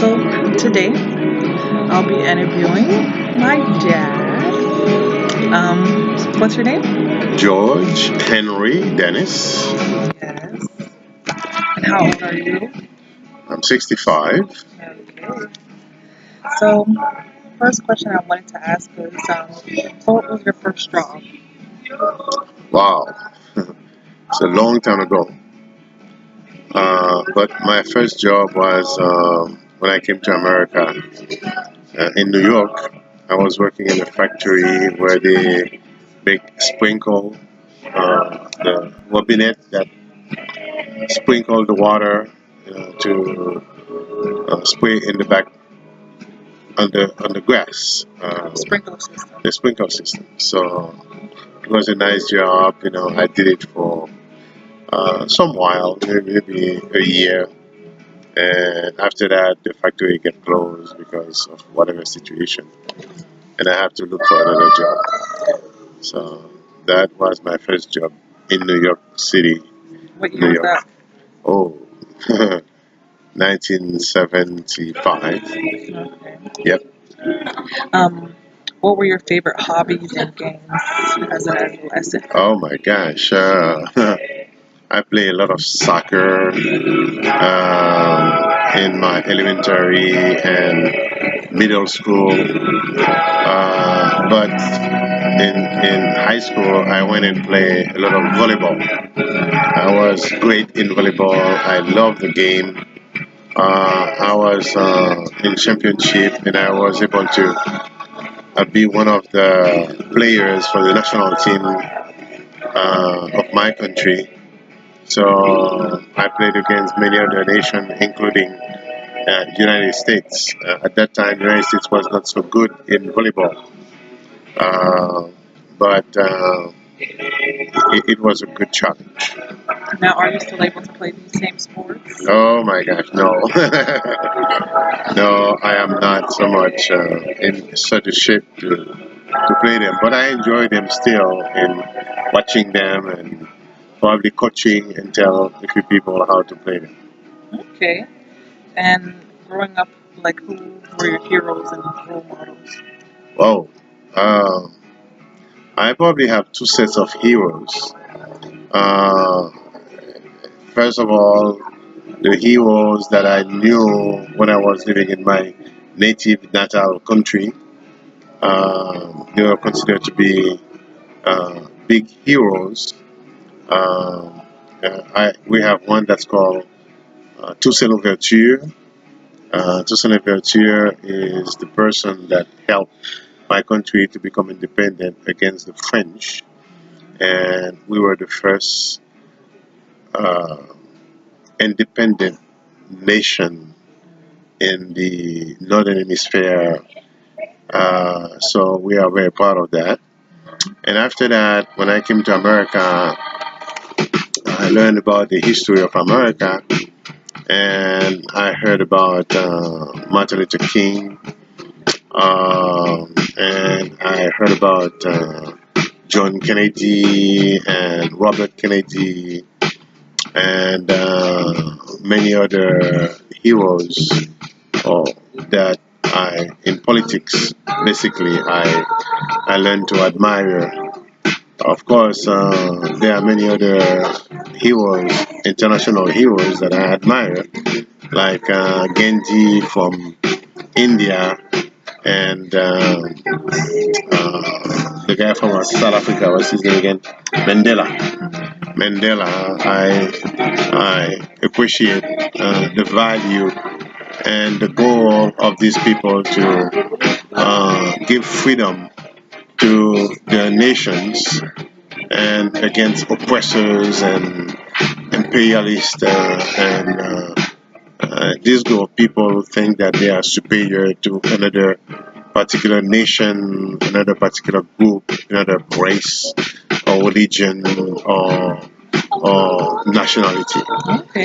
So today I'll be interviewing my dad. What's your name? George Henry Dennis. Yes. And how old are you? I'm 65. Okay. So first question I wanted to ask is, what was your first job? Wow, it's a long time ago. But my first job was when I came to America in New York. I was working in a factory where they make sprinkle the robinet that sprinkle the water to spray in the back on the grass. Sprinkler system. The sprinkle system. So it was a nice job. I did it for some while, maybe a year, and after that, the factory get closed because of whatever situation, and I have to look for another job. So that was my first job in New York City, What year New was York. that? Oh, 1975. Okay. Yep. Um, what were your favorite hobbies and games as an adolescent? Oh my gosh. I play a lot of soccer in my elementary and middle school. But in high school, I went and played a lot of volleyball. I was great in volleyball. I loved the game. I was in championship, and I was able to be one of the players for the national team of my country. So I played against many other nations, including United States. At that time, United States was not so good in volleyball, uh, but it was a good challenge. Now, are you still able to play these same sports? Oh my gosh, no. No, I am not so much in such a shape to play them, but I enjoy them still in watching them and probably coaching and tell a few people how to play them. Okay. And growing up, like, who were your heroes and role models? Wow. Uh, I probably have two sets of heroes. Uh, First of all, the heroes that I knew when I was living in my native natal country, they were considered to be big heroes. We have one that's called Toussaint Louverture. Toussaint Louverture is the person that helped my country to become independent against the French, and we were the first uh, independent nation in the northern hemisphere. So we are very proud of that. And after that, when I came to America, I learned about the history of America, and I heard about Martin Luther King, and I heard about John Kennedy and Robert Kennedy and many other heroes or that in politics, basically, I learned to admire. Of course, there are many other heroes, international heroes that I admire, like Gandhi from India and the guy from South Africa. What's his name again? Mandela. Mandela. I appreciate the value and the goal of these people to give freedom to their nations and against oppressors and imperialists and this group of people think that they are superior to another particular nation, another particular group, another race or religion or nationality. Okay.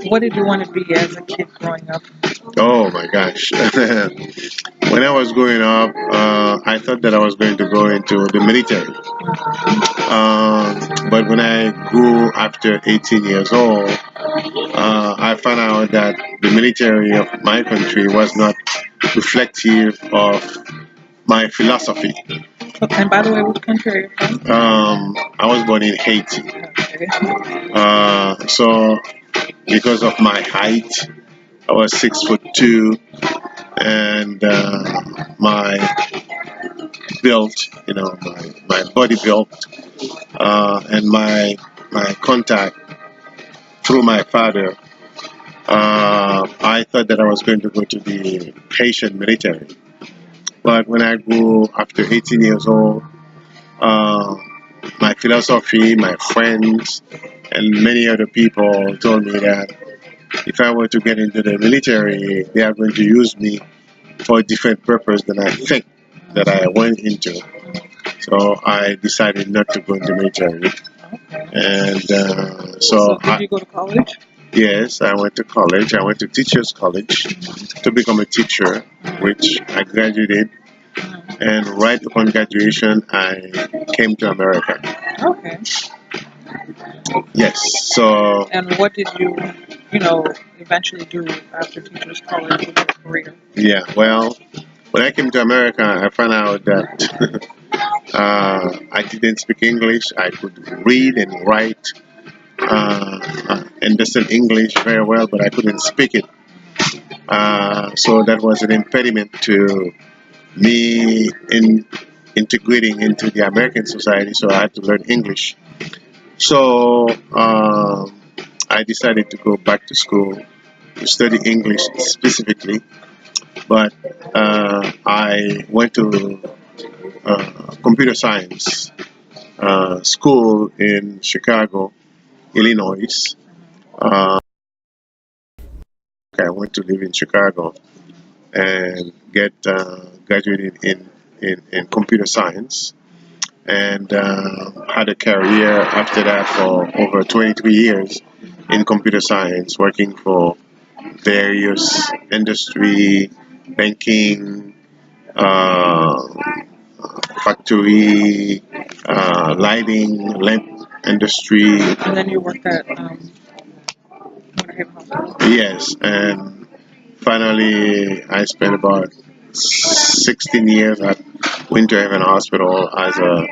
What did you want to be as a kid growing up? Oh my gosh. When I was growing up, I thought that I was going to go into the military. But when I grew after 18 years old, I found out that the military of my country was not reflective of my philosophy. And by the way, which country are you from? I was born in Haiti. Okay. So because of my height, I was 6'2", and my build, my body built, and my contact through my father. I thought that I was going to go to the Haitian military, but when I grew after 18 years old, uh, my philosophy, my friends, and many other people told me that if I were to get into the military, they are going to use me for a different purpose than I think that I went into. So I decided not to go into the military. Okay. And So did you go to college? yes, I went to college. I went to Teachers College to become a teacher, which I graduated. And right upon graduation, I came to America. Okay. Yes. So And what did you, eventually do after teachers college with your career? yeah, well, when I came to America, I found out that I didn't speak English. I could read and write, understand English very well, but I couldn't speak it. So that was an impediment to me in integrating into the American society. So I had to learn English. So I decided to go back to school to study English specifically, but I went to computer science school in Chicago, Illinois. Uh, I went to live in Chicago and get graduated in computer science, and had a career after that for over 23 years in computer science, working for various industry, banking, uh, factory, lighting, lamp industry. And then you worked at Winter Haven Hospital. Yes, and finally I spent about 16 years at Winter Haven Hospital as a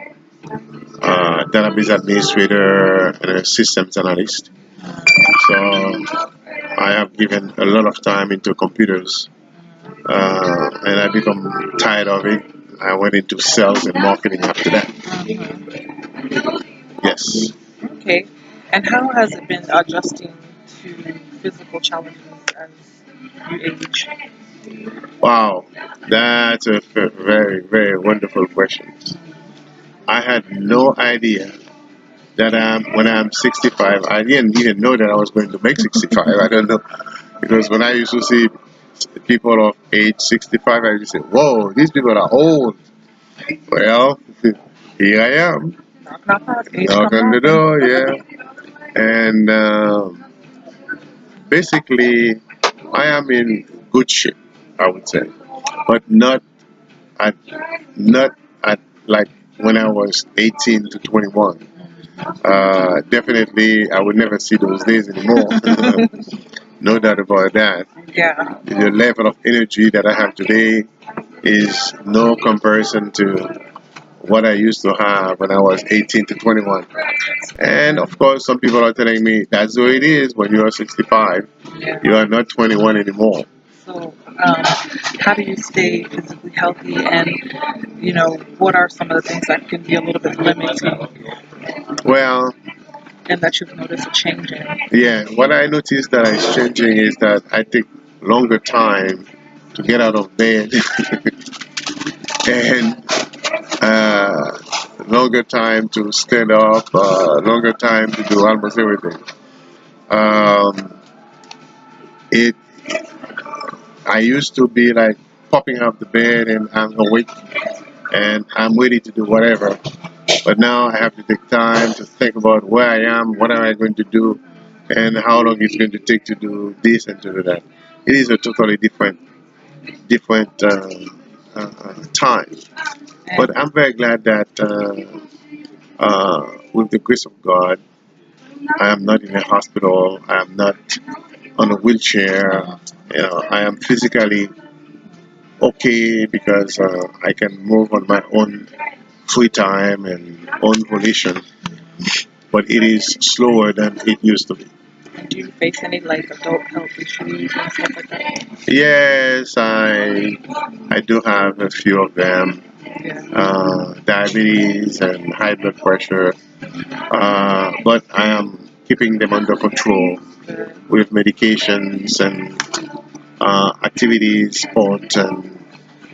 database administrator and a systems analyst. So I have given a lot of time into computers, and I become tired of it. I went into sales and marketing after that. Yes. Okay. And how has it been adjusting to physical challenges as you age? Wow, that's a very, very wonderful question. I had no idea that when I'm 65, I didn't even know that I was going to make 65. I don't know. Because when I used to see people of age 65, I used to say, whoa, these people are old. Well, here I am, Knock, knock, knock. Age knock on the come door, yeah. And basically, I am in good shape, I would say, but at not at like when I was 18 to 21. Definitely, I would never see those days anymore. No doubt about that. Yeah. The level of energy that I have today is no comparison to what I used to have when I was 18 to 21. And of course, some people are telling me that's the way it is when you are 65. Yeah. You are not 21 anymore. So, how do you stay physically healthy? And, what are some of the things that can be a little bit limiting Well, and that you've noticed a change in? yeah, what I noticed that is changing is that I take longer time to get out of bed and longer time to stand up, longer time to do almost everything. Um, it I used to be like popping up the bed and I'm awake and I'm ready to do whatever. But now I have to take time to think about where I am, what am I going to do, and how long it's going to take to do this and to do that. It is a totally different time. But And I'm very glad that with the grace of God, I am not in a hospital. I am not on a wheelchair. I am physically okay because I can move on my own free time and own volition, but it is slower than it used to be. Do you face any like adult health issues and stuff like that? Yes, I do have a few of them. Yeah. Diabetes and high blood pressure, but I am keeping them under control Good. with medications and activities, sport, and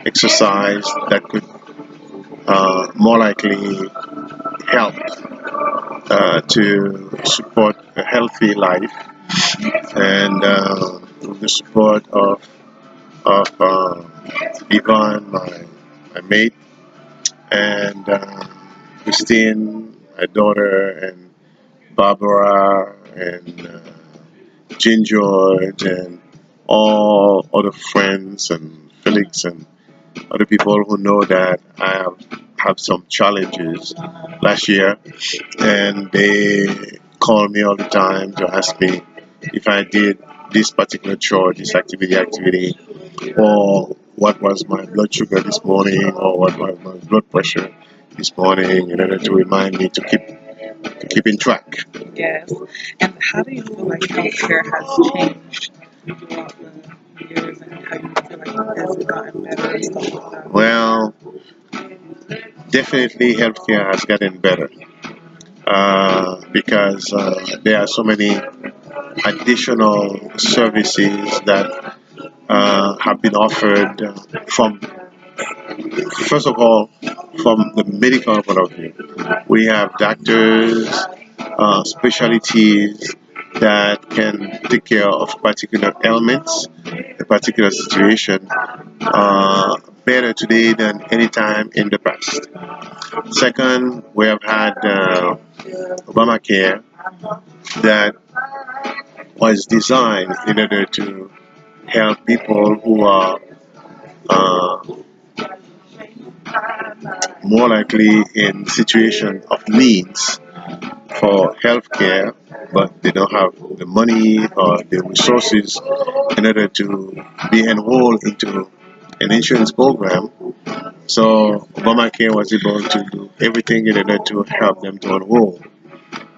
exercise that could more likely help to support a healthy life, and with the support of Yvonne, my mate, and Christine, my daughter, and Barbara, and Jean George, and all other friends, and Felix, and other people who know that I have some challenges last year, and they call me all the time to ask me if I did this particular chore, this activity, or what was my blood sugar this morning, or what was my blood pressure this morning, in order to remind me to keep in track. Yes. And how do you feel like healthcare has changed throughout the years, and how do you feel like has it gotten better and stuff like that? Well, definitely healthcare has gotten better because there are so many additional services that have been offered from, first of all, from the medical point of view. We have doctors, specialties that can take care of particular ailments, a particular situation, better today than any time in the past. Second, we have had Obamacare that was designed in order to help people who are uh, more likely in situation of needs for healthcare, but they don't have the money or the resources in order to be enrolled into an insurance program. So Obamacare was able to do everything in order to help them to enroll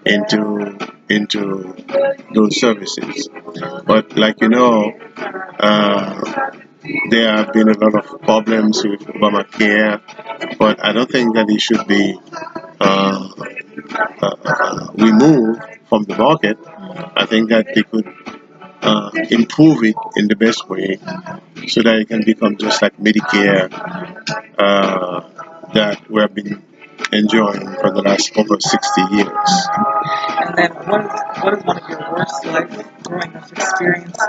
into those services. But like you know, there have been a lot of problems with Obamacare, but I don't think that it should be uh, removed from the market. I think that they could improve it in the best way so that it can become just like Medicare that we have been enjoying for the last over 60 years. And then what is one of your worst life growing up experiences?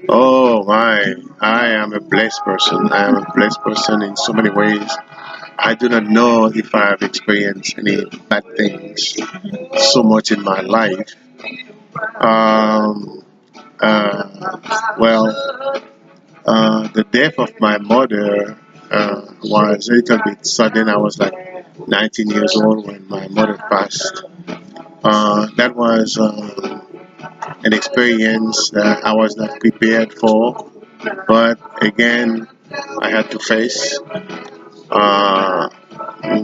Oh my, I am a blessed person. I am a blessed person in so many ways. I do not know if I have experienced any bad things so much in my life. Um, the death of my mother was a little bit sudden. I was like 19 years old when my mother passed. That was an experience that I was not prepared for, but again, I had to face. Uh,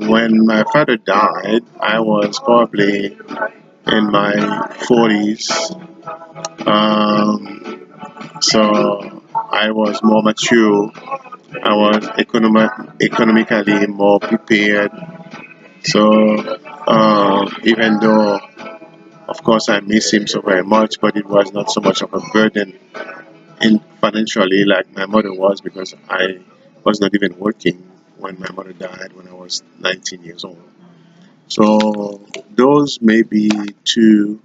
when my father died, I was probably in my 40s. So I was more mature. I was economically more prepared. So even though, of course, I miss him so very much, but it was not so much of a burden in financially like my mother was because I was not even working when my mother died when I was 19 years old. So those may be two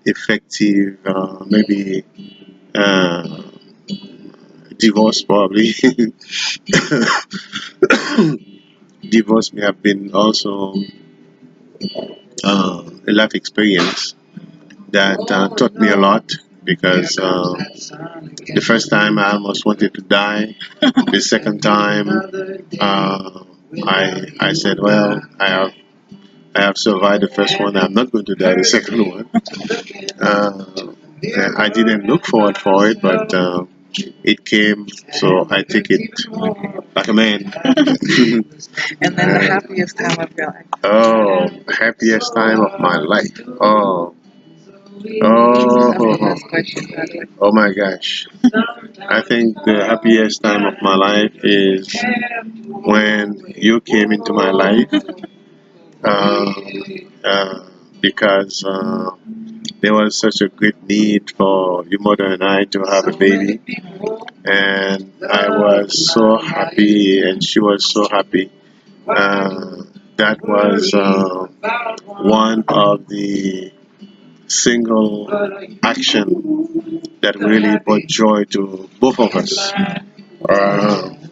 effective, maybe uh, divorce probably. Divorce may have been also a life experience that taught me a lot because the first time I almost wanted to die. The second time I said, well, I have I have survived the first one. I'm not going to die the second one. I didn't look forward for it, but it came, so I take it like a man. And then the happiest time of your life. Oh, happiest time of my life. Oh, That's the oh, best question, Patrick. oh my gosh. I think the happiest time of my life is when you came into my life, uh, uh, because there was such a great need for your mother and I to have a baby, and I was so happy, and she was so happy. That was one of the single action that really brought joy to both of us.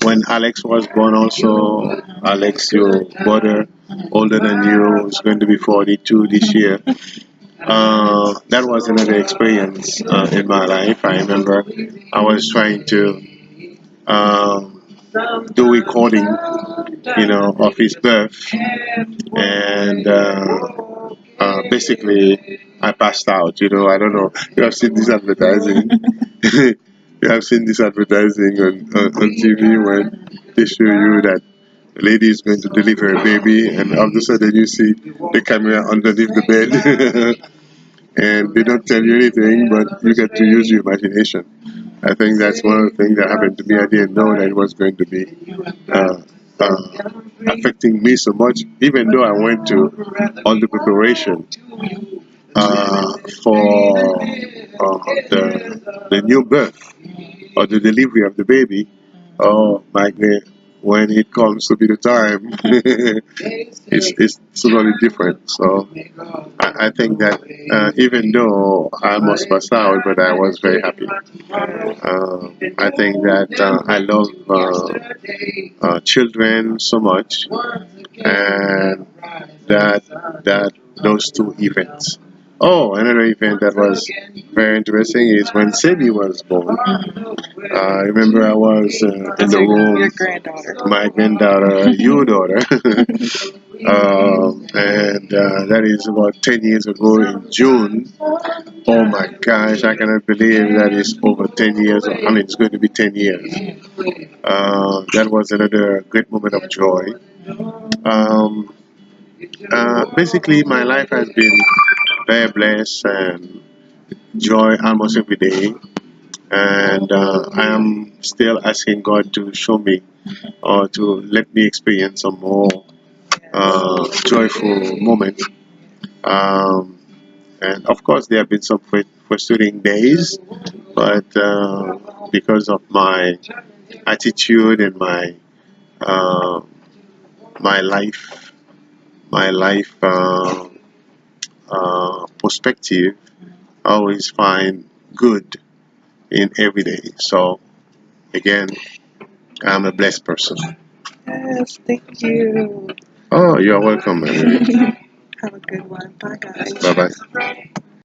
When Alex was born, also, Alex, your brother, older than you, is going to be 42 this year. That was another experience in my life. I remember I was trying to um, do recording, of his birth, and basically I passed out. I don't know. You have seen this advertising. You have seen this advertising on TV when they show you that the lady is going to deliver a baby, and all of a sudden you see the camera underneath the bed, and they don't tell you anything, but you get to use your imagination. I think that's one of the things that happened to me. I didn't know that it was going to be uh, affecting me so much, even though I went to all the preparation for the new birth or the delivery of the baby. Oh my God, when it comes to be the time, it's totally different. So I think that even though I almost passed out, but I was very happy. I think that I love children so much, and that those two events. Oh, another event that was very interesting is when Sebi was born. I remember I was in That's the your room, granddaughter. my granddaughter, your daughter, and that is about 10 years ago in June. Oh my gosh, I cannot believe that it's over 10 years. I mean, it's going to be 10 years. That was another great moment of joy. Um, Basically, my life has been very blessed and joy almost every day. And I am still asking God to show me or to let me experience some more joyful moments. Um, and of course, there have been some frustrating days, but because of my attitude and uh, my life, my life perspective, I always find good in every day. So again, I'm a blessed person. Yes, thank you. Oh, you're welcome, man. Have a good one. Bye, guys. Bye bye.